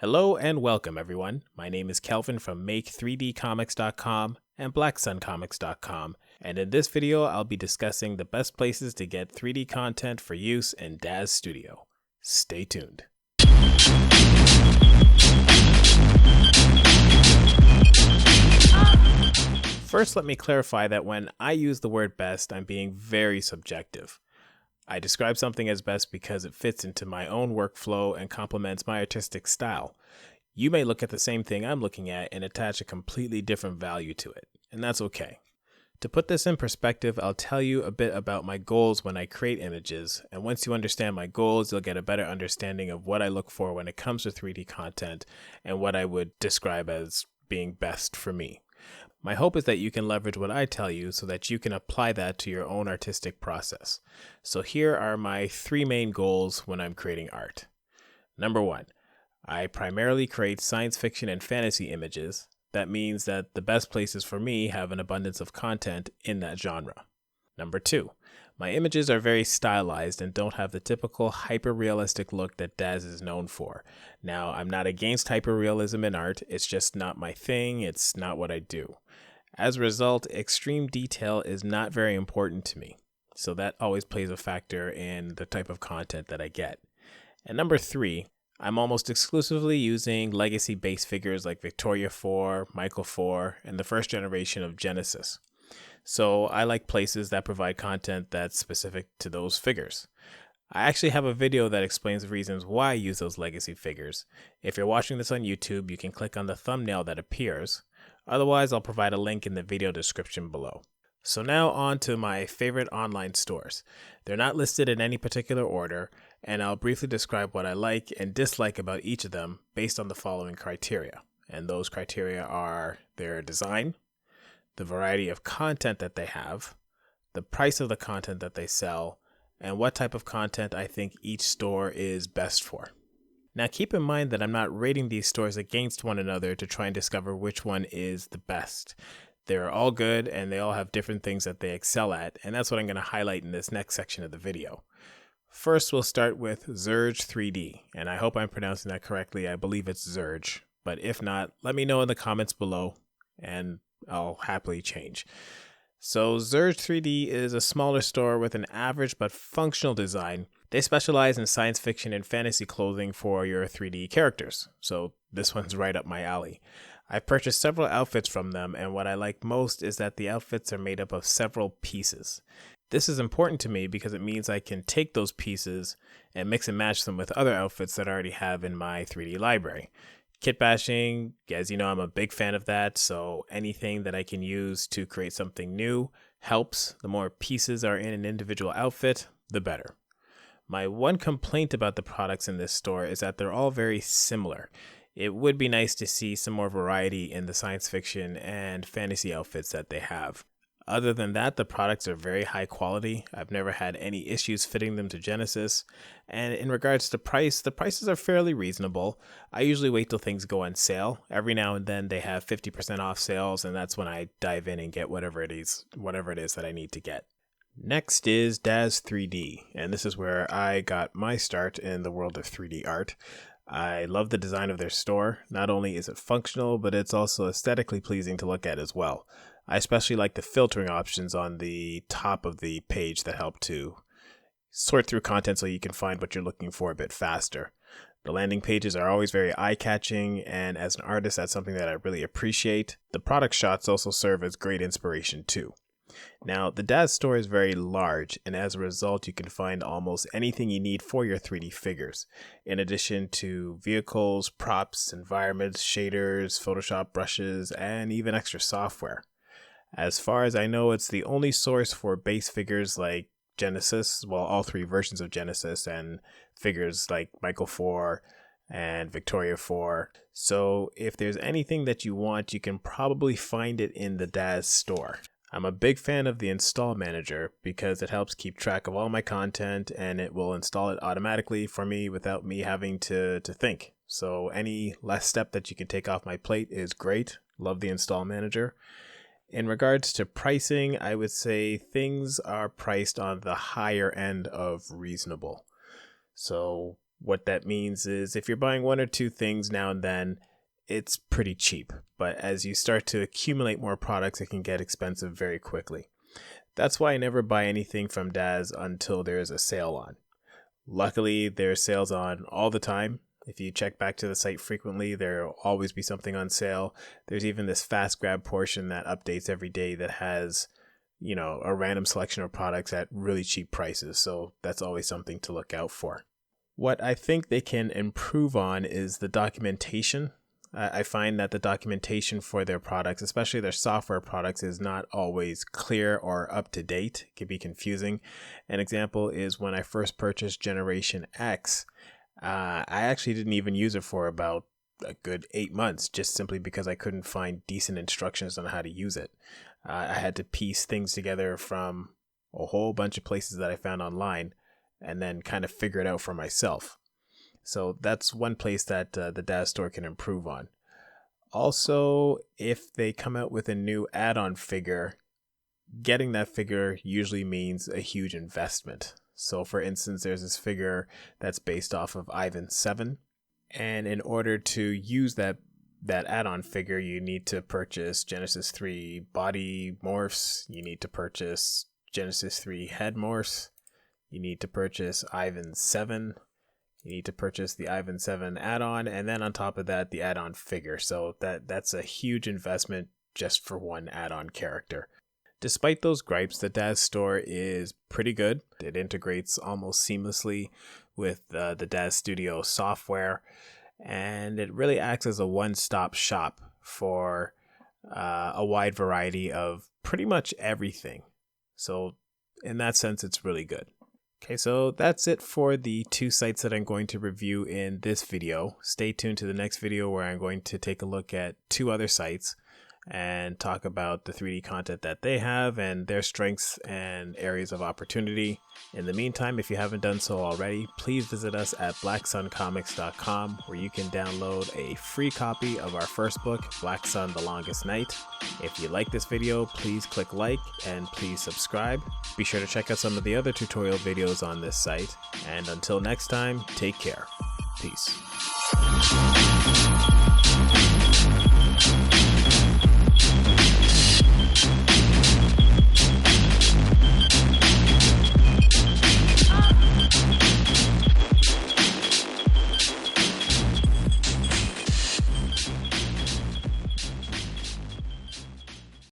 Hello and welcome, everyone. My name is Kelvin from Make3Dcomics.com and BlackSunComics.com, and in this video, I'll be discussing the best places to get 3D content for use in DAZ Studio. Stay tuned. First, let me clarify that when I use the word best, I'm being very subjective. I describe something as best because it fits into my own workflow and complements my artistic style. You may look at the same thing I'm looking at and attach a completely different value to it, and that's okay. To put this in perspective, I'll tell you a bit about my goals when I create images, and once you understand my goals, you'll get a better understanding of what I look for when it comes to 3D content and what I would describe as being best for me. My hope is that you can leverage what I tell you so that you can apply that to your own artistic process. So here are my three main goals when I'm creating art. Number one, I primarily create science fiction and fantasy images. That means that the best places for me have an abundance of content in that genre. Number two, my images are very stylized and don't have the typical hyper-realistic look that DAZ is known for. Now, I'm not against hyper-realism in art, it's just not my thing, it's not what I do. As a result, extreme detail is not very important to me, so that always plays a factor in the type of content that I get. And number three, I'm almost exclusively using legacy base figures like Victoria 4, Michael 4, and the first generation of Genesis. So I like places that provide content that's specific to those figures. I actually have a video that explains the reasons why I use those legacy figures. If you're watching this on YouTube, you can click on the thumbnail that appears. Otherwise, I'll provide a link in the video description below. So now on to my favorite online stores. They're not listed in any particular order, and I'll briefly describe what I like and dislike about each of them based on the following criteria. And those criteria are their design, the variety of content that they have, the price of the content that they sell, and what type of content I think each store is best for. Now keep in mind that I'm not rating these stores against one another to try and discover which one is the best. They're all good and they all have different things that they excel at, and that's what I'm going to highlight in this next section of the video. First, we'll start with Xurge 3D, and I hope I'm pronouncing that correctly. I believe it's Xurge, but if not, let me know in the comments below and I'll happily change. So Xurge 3D is a smaller store with an average but functional design. They specialize in science fiction and fantasy clothing for your 3D characters, so this one's right up my alley. I've purchased several outfits from them, and what I like most is that the outfits are made up of several pieces. This is important to me because it means I can take those pieces and mix and match them with other outfits that I already have in my 3D library. Kit bashing, as you know, I'm a big fan of that, so anything that I can use to create something new helps. The more pieces are in an individual outfit, the better. My one complaint about the products in this store is that they're all very similar. It would be nice to see some more variety in the science fiction and fantasy outfits that they have. Other than that, the products are very high quality. I've never had any issues fitting them to Genesis. And in regards to price, the prices are fairly reasonable. I usually wait till things go on sale. Every now and then they have 50% off sales, and that's when I dive in and get whatever it is that I need to get. Next is DAZ 3D, and this is where I got my start in the world of 3D art. I love the design of their store. Not only is it functional, but it's also aesthetically pleasing to look at as well. I especially like the filtering options on the top of the page that help to sort through content so you can find what you're looking for a bit faster. The landing pages are always very eye-catching, and as an artist, that's something that I really appreciate. The product shots also serve as great inspiration too. Now, the DAZ store is very large, and as a result, you can find almost anything you need for your 3D figures, in addition to vehicles, props, environments, shaders, Photoshop brushes, and even extra software. As far as I know, it's the only source for base figures like Genesis, well, all three versions of Genesis, and figures like Michael 4 and Victoria 4. So if there's anything that you want, you can probably find it in the DAZ store. I'm a big fan of the install manager because it helps keep track of all my content and it will install it automatically for me without me having to think. So any less step that you can take off my plate is great. Love the install manager. In regards to pricing, I would say things are priced on the higher end of reasonable. So What that means is if you're buying one or two things now and then, it's pretty cheap. But as you start to accumulate more products, it can get expensive very quickly. That's why I never buy anything from DAZ until there's a sale on. Luckily, there's sales on all the time. If you check back to the site frequently, there'll always be something on sale. There's even this fast grab portion that updates every day that has, a random selection of products at really cheap prices. So that's always something to look out for. What I think they can improve on is the documentation. I find that the documentation for their products, especially their software products, is not always clear or up to date. It can be confusing. An example is when I first purchased Generation X, I actually didn't even use it for about a good 8 months, just simply because I couldn't find decent instructions on how to use it. I had to piece things together from a whole bunch of places that I found online and then kind of figure it out for myself. So that's one place that the DAZ Store can improve on. Also, if they come out with a new add-on figure, getting that figure usually means a huge investment. So for instance, there's this figure that's based off of Ivan 7. And in order to use that add-on figure, you need to purchase Genesis 3 body morphs. You need to purchase Genesis 3 head morphs. You need to purchase Ivan 7. You need to purchase the Ivan 7 add-on, and then on top of that, the add-on figure. So that's a huge investment just for one add-on character. Despite those gripes, the DAZ Store is pretty good. It integrates almost seamlessly with the DAZ Studio software, and it really acts as a one-stop shop for a wide variety of pretty much everything. So in that sense, it's really good. Okay, so that's it for the two sites that I'm going to review in this video. Stay tuned to the next video where I'm going to take a look at two other sites and talk about the 3D content that they have and their strengths and areas of opportunity. In the meantime, if you haven't done so already, please visit us at blacksuncomics.com, where you can download a free copy of our first book, Black Sun: The Longest Night. If you like this video, please click like and please subscribe. Be sure to check out some of the other tutorial videos on this site. And until next time, take care. Peace.